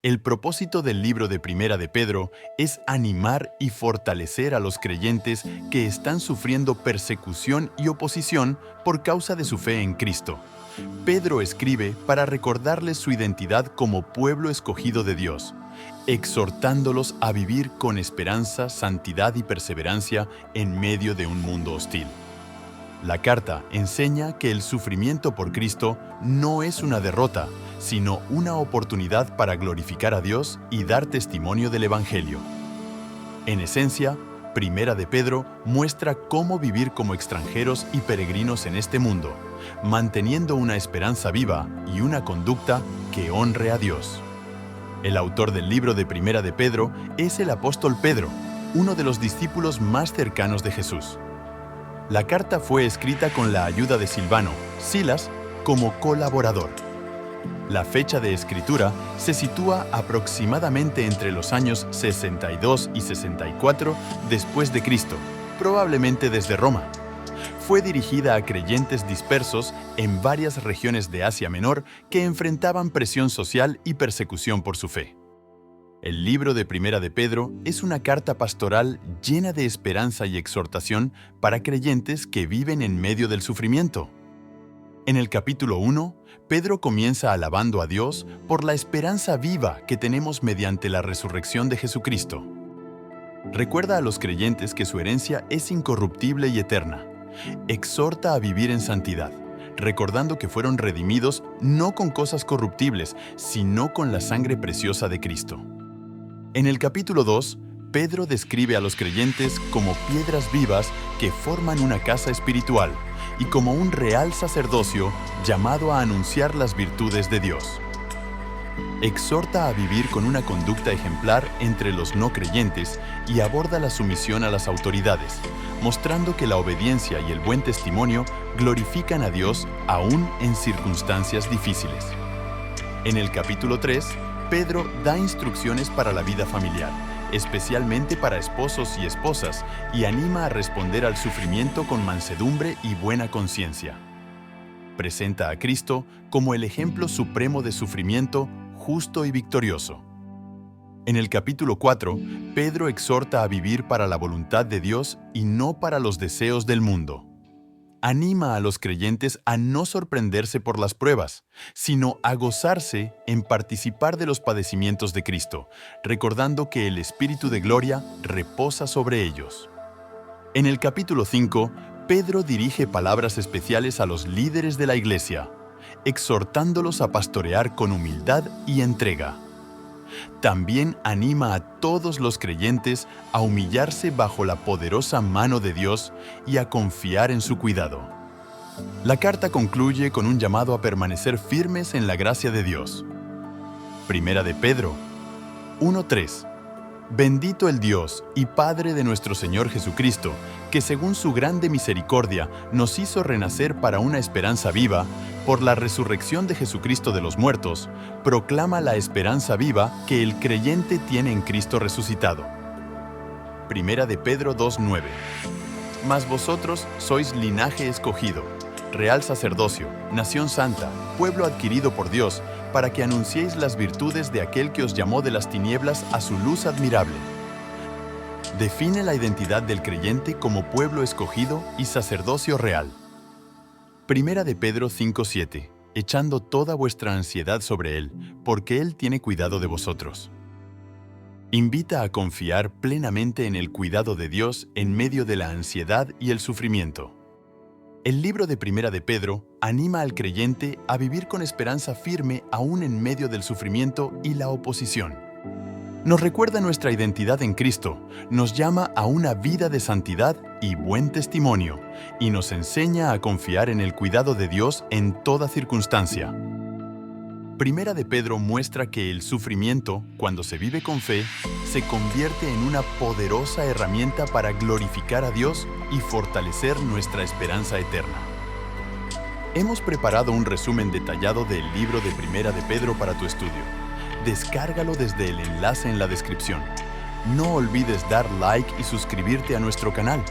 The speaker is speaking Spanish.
El propósito del libro de Primera de Pedro es animar y fortalecer a los creyentes que están sufriendo persecución y oposición por causa de su fe en Cristo. Pedro escribe para recordarles su identidad como pueblo escogido de Dios, exhortándolos a vivir con esperanza, santidad y perseverancia en medio de un mundo hostil. La carta enseña que el sufrimiento por Cristo no es una derrota, sino una oportunidad para glorificar a Dios y dar testimonio del Evangelio. En esencia, Primera de Pedro muestra cómo vivir como extranjeros y peregrinos en este mundo, manteniendo una esperanza viva y una conducta que honre a Dios. El autor del libro de Primera de Pedro es el apóstol Pedro, uno de los discípulos más cercanos de Jesús. La carta fue escrita con la ayuda de Silvano, Silas, como colaborador. La fecha de escritura se sitúa aproximadamente entre los años 62 y 64 después de Cristo, probablemente desde Roma. Fue dirigida a creyentes dispersos en varias regiones de Asia Menor que enfrentaban presión social y persecución por su fe. El libro de Primera de Pedro es una carta pastoral llena de esperanza y exhortación para creyentes que viven en medio del sufrimiento. En el capítulo 1, Pedro comienza alabando a Dios por la esperanza viva que tenemos mediante la resurrección de Jesucristo. Recuerda a los creyentes que su herencia es incorruptible y eterna. Exhorta a vivir en santidad, recordando que fueron redimidos no con cosas corruptibles, sino con la sangre preciosa de Cristo. En el capítulo 2, Pedro describe a los creyentes como piedras vivas que forman una casa espiritual y como un real sacerdocio llamado a anunciar las virtudes de Dios. Exhorta a vivir con una conducta ejemplar entre los no creyentes y aborda la sumisión a las autoridades, mostrando que la obediencia y el buen testimonio glorifican a Dios aún en circunstancias difíciles. En el capítulo 3, Pedro da instrucciones para la vida familiar, especialmente para esposos y esposas, y anima a responder al sufrimiento con mansedumbre y buena conciencia. Presenta a Cristo como el ejemplo supremo de sufrimiento, justo y victorioso. En el capítulo 4, Pedro exhorta a vivir para la voluntad de Dios y no para los deseos del mundo. Anima a los creyentes a no sorprenderse por las pruebas, sino a gozarse en participar de los padecimientos de Cristo, recordando que el Espíritu de Gloria reposa sobre ellos. En el capítulo 5, Pedro dirige palabras especiales a los líderes de la Iglesia, exhortándolos a pastorear con humildad y entrega. También anima a todos los creyentes a humillarse bajo la poderosa mano de Dios y a confiar en su cuidado. La carta concluye con un llamado a permanecer firmes en la gracia de Dios. Primera de Pedro 1:3. Bendito el Dios y Padre de nuestro Señor Jesucristo, que según su grande misericordia nos hizo renacer para una esperanza viva, por la resurrección de Jesucristo de los muertos, proclama la esperanza viva que el creyente tiene en Cristo resucitado. Primera de Pedro 2:9. Mas vosotros sois linaje escogido, real sacerdocio, nación santa, pueblo adquirido por Dios, para que anunciéis las virtudes de aquel que os llamó de las tinieblas a su luz admirable. Define la identidad del creyente como pueblo escogido y sacerdocio real. Primera de Pedro 5:7, echando toda vuestra ansiedad sobre Él, porque Él tiene cuidado de vosotros. Invita a confiar plenamente en el cuidado de Dios en medio de la ansiedad y el sufrimiento. El libro de Primera de Pedro anima al creyente a vivir con esperanza firme aún en medio del sufrimiento y la oposición. Nos recuerda nuestra identidad en Cristo, nos llama a una vida de santidad y buen testimonio, y nos enseña a confiar en el cuidado de Dios en toda circunstancia. Primera de Pedro muestra que el sufrimiento, cuando se vive con fe, se convierte en una poderosa herramienta para glorificar a Dios y fortalecer nuestra esperanza eterna. Hemos preparado un resumen detallado del libro de Primera de Pedro para tu estudio. Descárgalo desde el enlace en la descripción. No olvides dar like y suscribirte a nuestro canal.